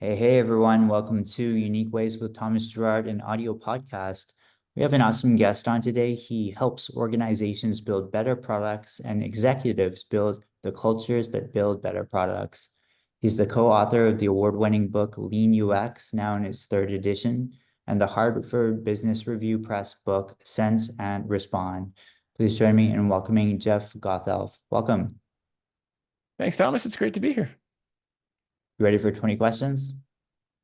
Hey everyone, welcome to Unique Ways with Thomas Gerard, an audio podcast. We have an awesome guest on today. He helps organizations build better products and executives build the cultures that build better products. He's the co-author of the award-winning book Lean UX, now in its third edition, and the Harvard Business Review Press book Sense and Respond. Please join me in welcoming Jeff Gothelf. Welcome. Thanks, Thomas. It's great to be here. You ready for 20 questions?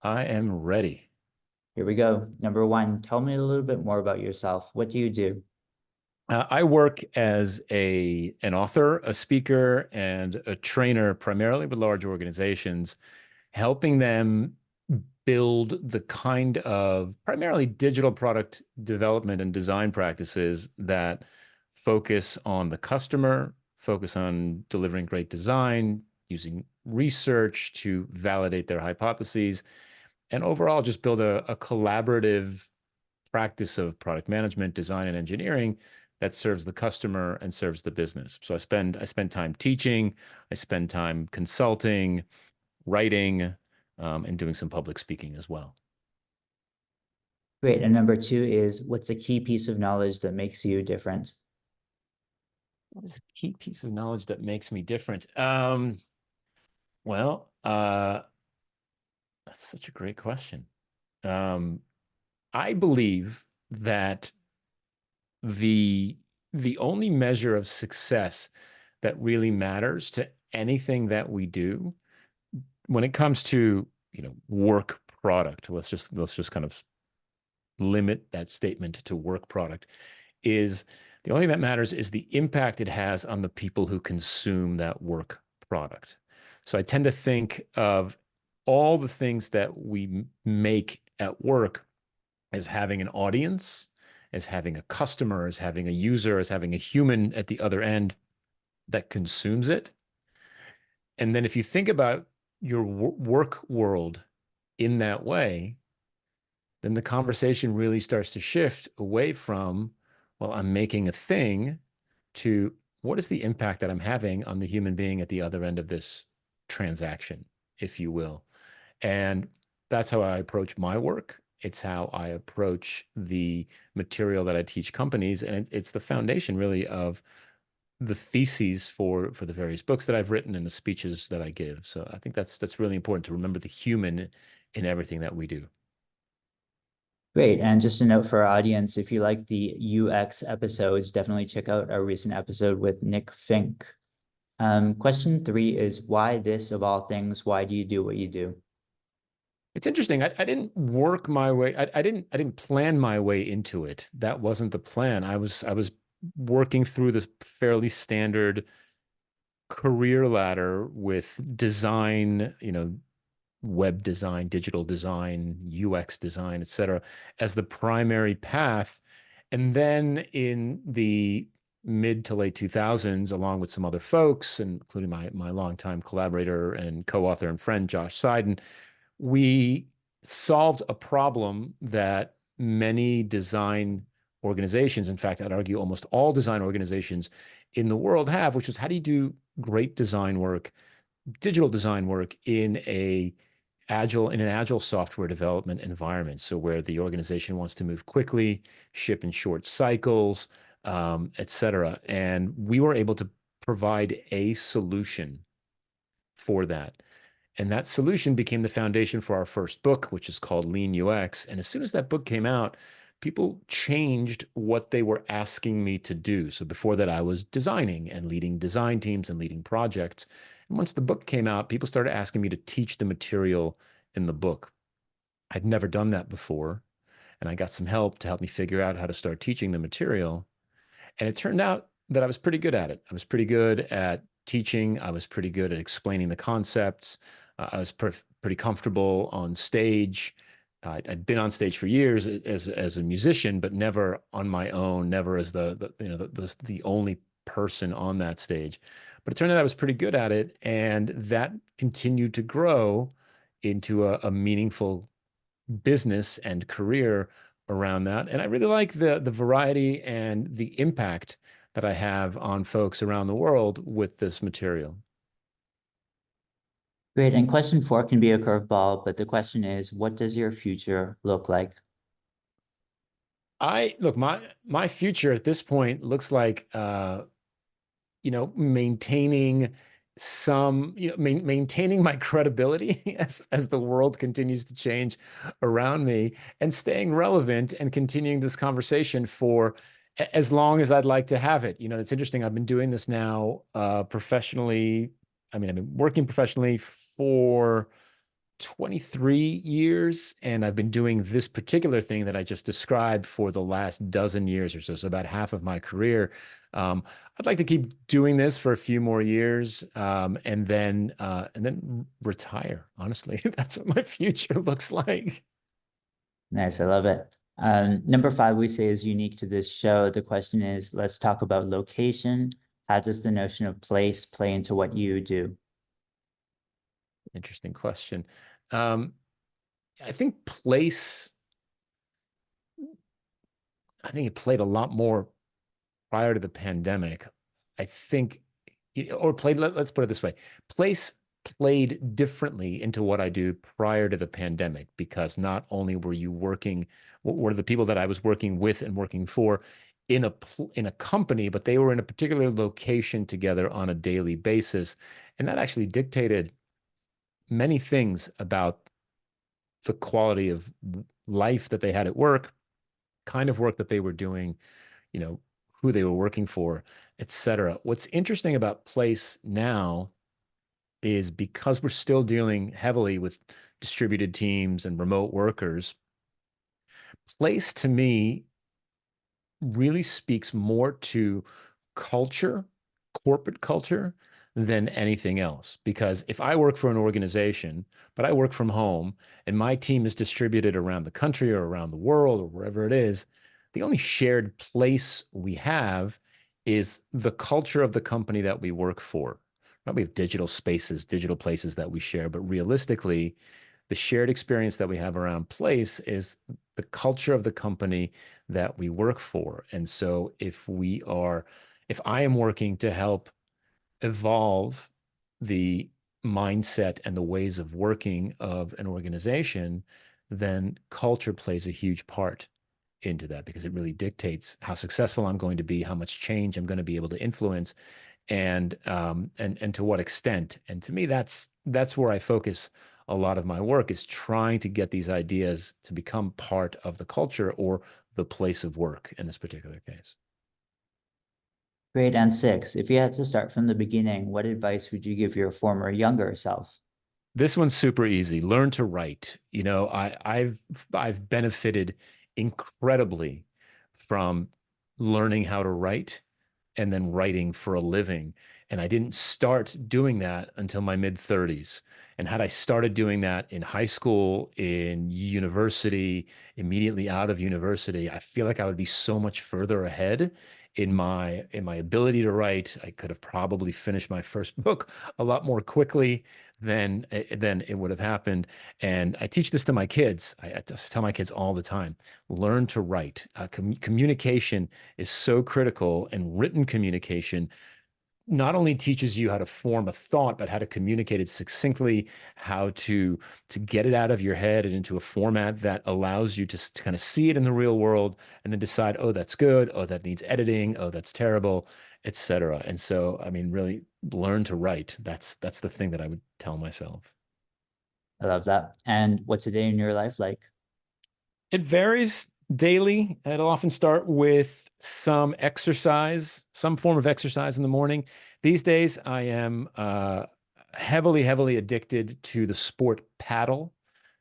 I am ready. Here we go. Number one, tell me a little bit more about yourself. What do you do? I work as an author, a speaker, and a trainer, primarily with large organizations, helping them build the kind of primarily digital product development and design practices that focus on the customer, focus on delivering great design, using research to validate their hypotheses, and overall just build a collaborative practice of product management, design, and engineering that serves the customer and serves the business. So I spend time teaching, I spend time consulting, writing, and doing some public speaking as well. Great. And number two is what's a key piece of knowledge that makes you different? What is a key piece of knowledge that makes me different? Well, that's such a great question. Um, I believe that the the only measure of success that really matters to anything that we do when it comes to work product, let's just kind of limit that statement to work product, is the only thing that matters is the impact it has on the people who consume that work product. So I tend to think of all the things that we make at work as having an audience, as having a customer, as having a user, as having a human at the other end that consumes it. And then if you think about your work world in that way, then the conversation really starts to shift away from, well, I'm making a thing, to what is the impact that I'm having on the human being at the other end of this transaction, if you will. And that's how I approach my work. It's how I approach the material that I teach companies. And it's the foundation really of the theses for the various books that I've written and the speeches that I give. So I think that's really important to remember the human in everything that we do. Great. And just a note for our audience, if you like the UX episodes, definitely check out our recent episode with Nick Fink. Question three is why this of all things? Why do you do what you do? It's interesting. I didn't work my way. I didn't plan my way into it. That wasn't the plan. I was working through this fairly standard career ladder with design, web design, digital design, UX design, et cetera, as the primary path. And then in the mid to late 2000s, along with some other folks, including my longtime collaborator and co-author and friend, Josh Seiden, we solved a problem that many design organizations, in fact, I'd argue almost all design organizations in the world have, which is how do you do great design work, digital design work in an agile software development environment. So where the organization wants to move quickly, ship in short cycles, et cetera. And we were able to provide a solution for that. And that solution became the foundation for our first book, which is called Lean UX. And as soon as that book came out, people changed what they were asking me to do. So before that, I was designing and leading design teams and leading projects. And once the book came out, people started asking me to teach the material in the book. I'd never done that before. And I got some help to help me figure out how to start teaching the material. And it turned out that I was pretty good at it. I was pretty good at teaching. I was pretty good at explaining the concepts. I was pretty comfortable on stage. I'd been on stage for years as a musician, but never on my own, never as the only person on that stage. But it turned out I was pretty good at it, and that continued to grow into a meaningful business and career around that. And I really like the variety and the impact that I have on folks around the world with this material. Great. And question four can be a curveball, but the question is, what does your future look like? I look, my future at this point looks like maintaining maintaining my credibility as the world continues to change around me and staying relevant and continuing this conversation for as long as I'd like to have it. It's interesting. I've been doing this now professionally. I mean, I've been working professionally for 23 years, and I've been doing this particular thing that I just described for the last dozen years or so, so about half of my career. I'd like to keep doing this for a few more years, and then retire. Honestly, that's what my future looks like. Nice. I love it. Number five, we say is unique to this show. The question is, let's talk about location. How does the notion of place play into what you do? Interesting question. Um, I think place. I think it played a lot more prior to the pandemic. I think, or played, let's put it this way, place played differently into what I do prior to the pandemic, because not only were you working, were the people that I was working with and working for in a company, but they were in a particular location together on a daily basis. And that actually dictated many things about the quality of life that they had at work, kind of work that they were doing, you know, who they were working for, etc. What's interesting about place now is because we're still dealing heavily with distributed teams and remote workers, place to me really speaks more to culture, corporate culture, than anything else. Because if I work for an organization, but I work from home and my team is distributed around the country or around the world or wherever it is, the only shared place we have is the culture of the company that we work for. Right? We have digital spaces, digital places that we share, but realistically, the shared experience that we have around place is the culture of the company that we work for. And so if I am working to help evolve the mindset and the ways of working of an organization, then culture plays a huge part into that, because it really dictates how successful I'm going to be, how much change I'm going to be able to influence, and to what extent. And to me, that's where I focus a lot of my work, is trying to get these ideas to become part of the culture or the place of work in this particular case. Great. And six, if you had to start from the beginning, what advice would you give your former younger self? This one's super easy. Learn to write. I've benefited incredibly from learning how to write and then writing for a living. And I didn't start doing that until my mid 30s. And had I started doing that in high school, in university, immediately out of university, I feel like I would be so much further ahead in my ability to write. I could have probably finished my first book a lot more quickly than it would have happened. And I teach this to my kids. I just tell my kids all the time, learn to write. Communication is so critical, and written communication not only teaches you how to form a thought, but how to communicate it succinctly, how to get it out of your head and into a format that allows you to kind of see it in the real world and then decide, oh, that's good, oh, that needs editing, oh, that's terrible, etc. And so, I mean, really learn to write. That's the thing that I would tell myself. I love that. And what's a day in your life like? It varies daily. It'll often start with some exercise, some form of exercise in the morning. These days, I am heavily, heavily addicted to the sport paddle.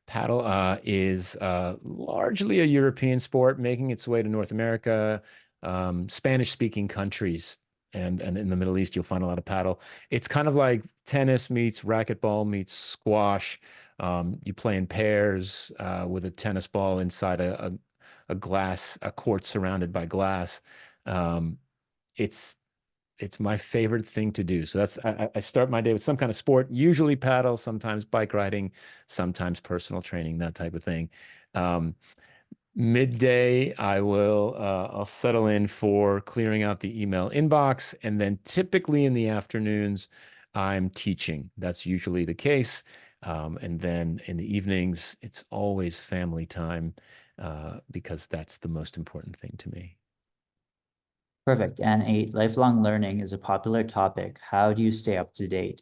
Paddle is largely a European sport, making its way to North America, Spanish-speaking countries, and in the Middle East, you'll find a lot of paddle. It's kind of like tennis meets racquetball meets squash. You play in pairs with a tennis ball inside a court surrounded by glass. Um, it's it's my favorite thing to do. So I start my day with some kind of sport, usually paddle, sometimes bike riding, sometimes personal training, that type of thing. Um, Midday, I'll settle in for clearing out the email inbox, and then typically in the afternoons, I'm teaching. That's usually the case. And then in the evenings, it's always family time because that's the most important thing to me. Perfect. And a lifelong learning is a popular topic. How do you stay up to date?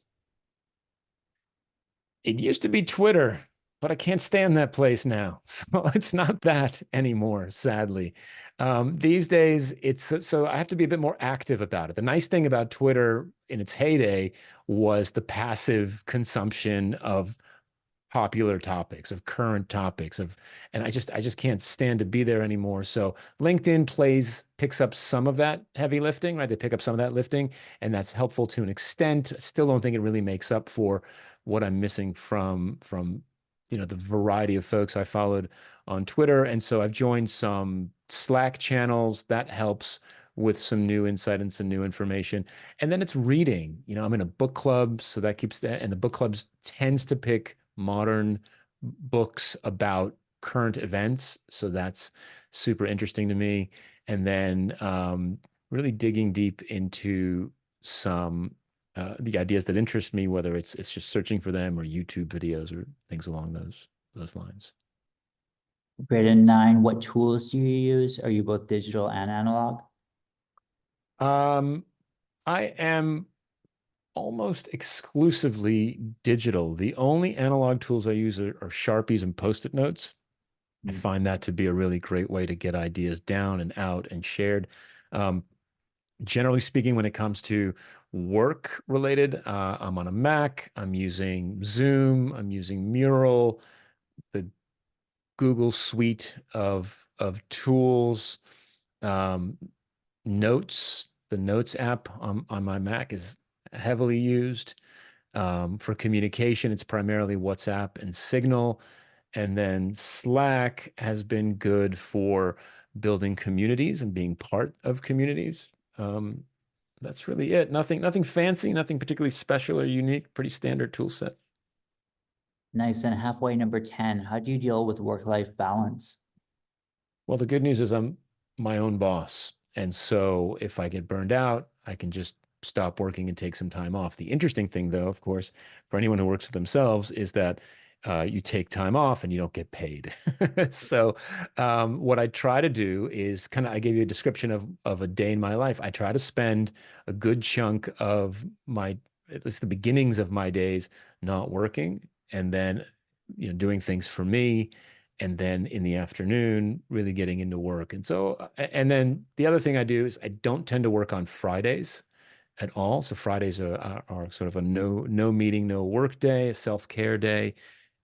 It used to be Twitter, but I can't stand that place now. So it's not that anymore, sadly. These days, so I have to be a bit more active about it. The nice thing about Twitter in its heyday was the passive consumption of popular topics, of current topics, and I just can't stand to be there anymore. So LinkedIn picks up some of that heavy lifting, right? They pick up some of that lifting, and that's helpful to an extent. Still don't think it really makes up for what I'm missing from the variety of folks I followed on Twitter. And so I've joined some Slack channels. That helps with some new insight and some new information. And then it's reading. I'm in a book club, so that keeps that, and the book clubs tends to pick modern books about current events. So that's super interesting to me. And then really digging deep into some the ideas that interest me, whether it's just searching for them or YouTube videos or things along those lines. Grade 9, what tools do you use? Are you both digital and analog? Um, I am almost exclusively digital. The only analog tools I use are Sharpies and Post-it notes. I Hmm. find that to be a really great way to get ideas down and out and shared. Um, Generally speaking, when it comes to work related, I'm on a Mac. I'm using Zoom. I'm using Mural, the Google suite of tools. Um, Notes, the Notes app on my Mac is heavily used. For communication, it's primarily WhatsApp and Signal. And then Slack has been good for building communities and being part of communities. That's really it. Nothing fancy, nothing particularly special or unique. Pretty standard tool set. Nice. And halfway, number 10, how do you deal with work-life balance? Well, the good news is I'm my own boss. And so if I get burned out, I can just stop working and take some time off. The interesting thing, though, of course, for anyone who works for themselves, is that you take time off and you don't get paid. So, what I try to do is I gave you a description of a day in my life. I try to spend a good chunk of at least the beginnings of my days, not working, and then, doing things for me, and then in the afternoon really getting into work. And so and then the other thing I do is I don't tend to work on Fridays at all. So Fridays are sort of a no meeting, no work day, a self-care day.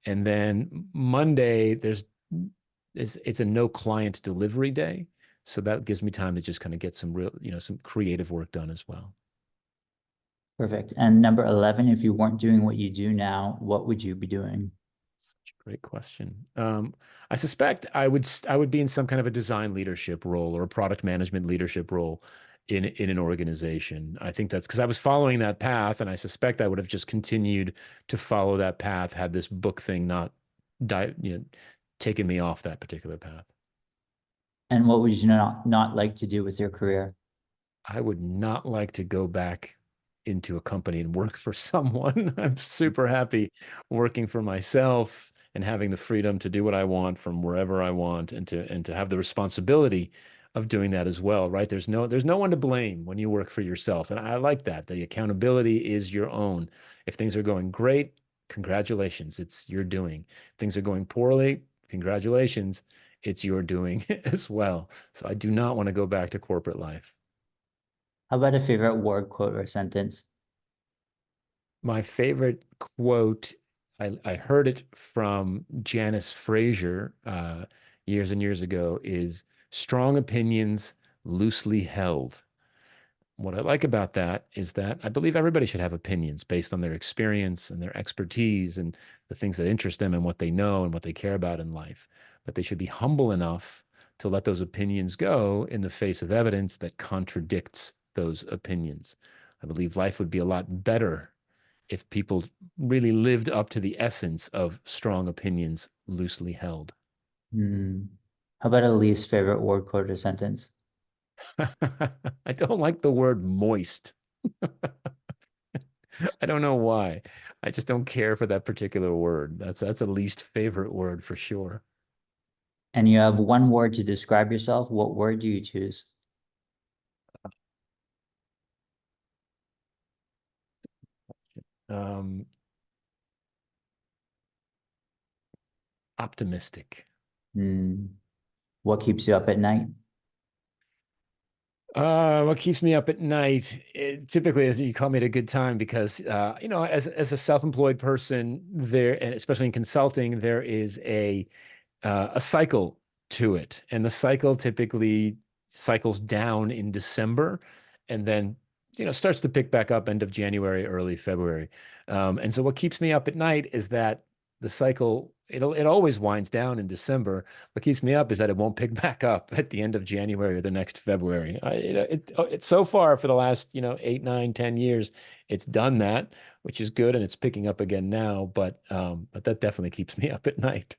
And then Monday it's a no client delivery day. So that gives me time to just kind of get some real, some creative work done as well. Perfect. And number 11, if you weren't doing what you do now, what would you be doing? Such a great question. I suspect I would be in some kind of a design leadership role or a product management leadership role in an organization. I think that's because I was following that path, and I suspect I would have just continued to follow that path had this book thing not di taken me off that particular path. And what would you not like to do with your career? I would not like to go back into a company and work for someone. I'm super happy working for myself and having the freedom to do what I want from wherever I want, and to have the responsibility of doing that as well, right? There's no one to blame when you work for yourself. And I like that. The accountability is your own. If things are going great, congratulations, it's your doing. If things are going poorly, congratulations, it's your doing as well. So I do not want to go back to corporate life. How about a favorite word, quote, or sentence? My favorite quote, I heard it from Janice Frazier years and years ago, is strong opinions loosely held. What I like about that is that I believe everybody should have opinions based on their experience and their expertise and the things that interest them and what they know and what they care about in life. But they should be humble enough to let those opinions go in the face of evidence that contradicts those opinions. I believe life would be a lot better if people really lived up to the essence of strong opinions loosely held. Hmm. How about a least favorite word, quote, or sentence? I don't like the word moist. I don't know why. I just don't care for that particular word. That's a least favorite word for sure. And you have one word to describe yourself. What word do you choose? Um, Optimistic. Hmm. What keeps you up at night? What keeps me up at night? Typically, as you call me at a good time because as a self-employed person, there and especially in consulting, there is a cycle to it, and the cycle typically cycles down in December, and then starts to pick back up end of January, early February. And so, what keeps me up at night is that the cycle it always winds down in December. What keeps me up is that it won't pick back up at the end of January or the next February. It's so far for the last 8, 9, 10 years, it's done that, which is good, and it's picking up again now. But that definitely keeps me up at night.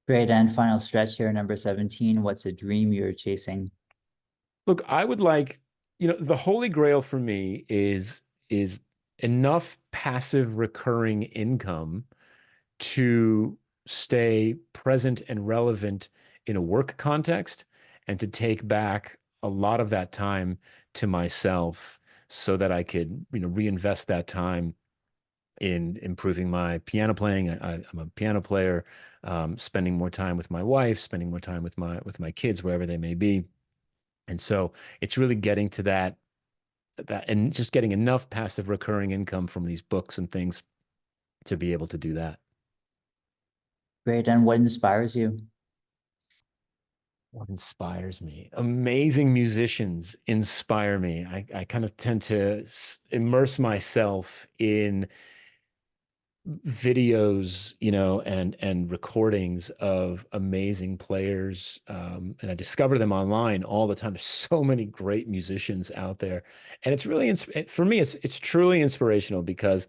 Great. And final stretch here, number 17. What's a dream you're chasing? Look, I would like, the holy grail for me is enough passive recurring income to stay present and relevant in a work context and to take back a lot of that time to myself so that I could, reinvest that time in improving my piano playing. I'm a piano player, spending more time with my wife, spending more time with my kids, wherever they may be. And so it's really getting to that and just getting enough passive recurring income from these books and things to be able to do that. Great. And what inspires you? What inspires me? Amazing musicians inspire me. I kind of tend to immerse myself in videos, and recordings of amazing players, and I discover them online all the time. There's so many great musicians out there, and it's really for me. It's truly inspirational because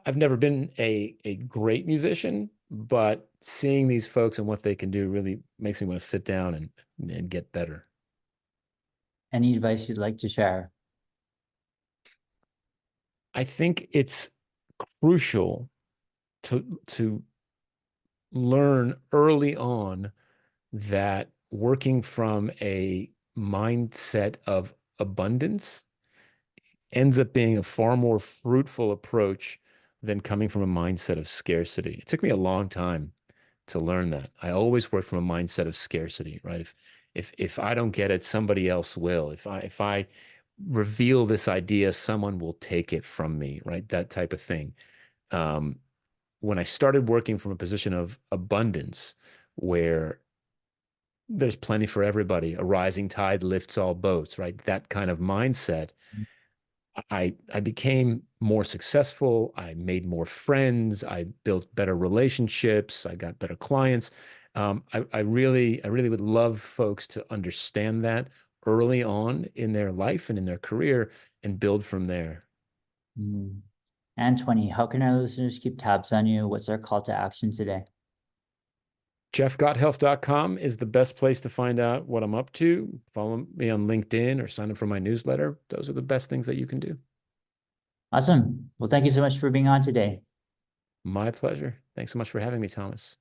I've never been a great musician, but seeing these folks and what they can do really makes me want to sit down and get better. Any advice you'd like to share? I think it's crucial to learn early on that working from a mindset of abundance ends up being a far more fruitful approach than coming from a mindset of scarcity. It took me a long time to learn that. I always work from a mindset of scarcity, right? If I don't get it, somebody else will. If I reveal this idea, someone will take it from me, right? That type of thing. Um, when I started working from a position of abundance, where there's plenty for everybody, a rising tide lifts all boats, right? That kind of mindset. I became more successful. I made more friends. I built better relationships. I got better clients. I really would love folks to understand that early on in their life and in their career and build from there. Mm. And 20, how can our listeners keep tabs on you? What's our call to action today? JeffGothelf.com is the best place to find out what I'm up to. Follow me on LinkedIn or sign up for my newsletter. Those are the best things that you can do. Awesome. Well, thank you so much for being on today. My pleasure. Thanks so much for having me, Thomas.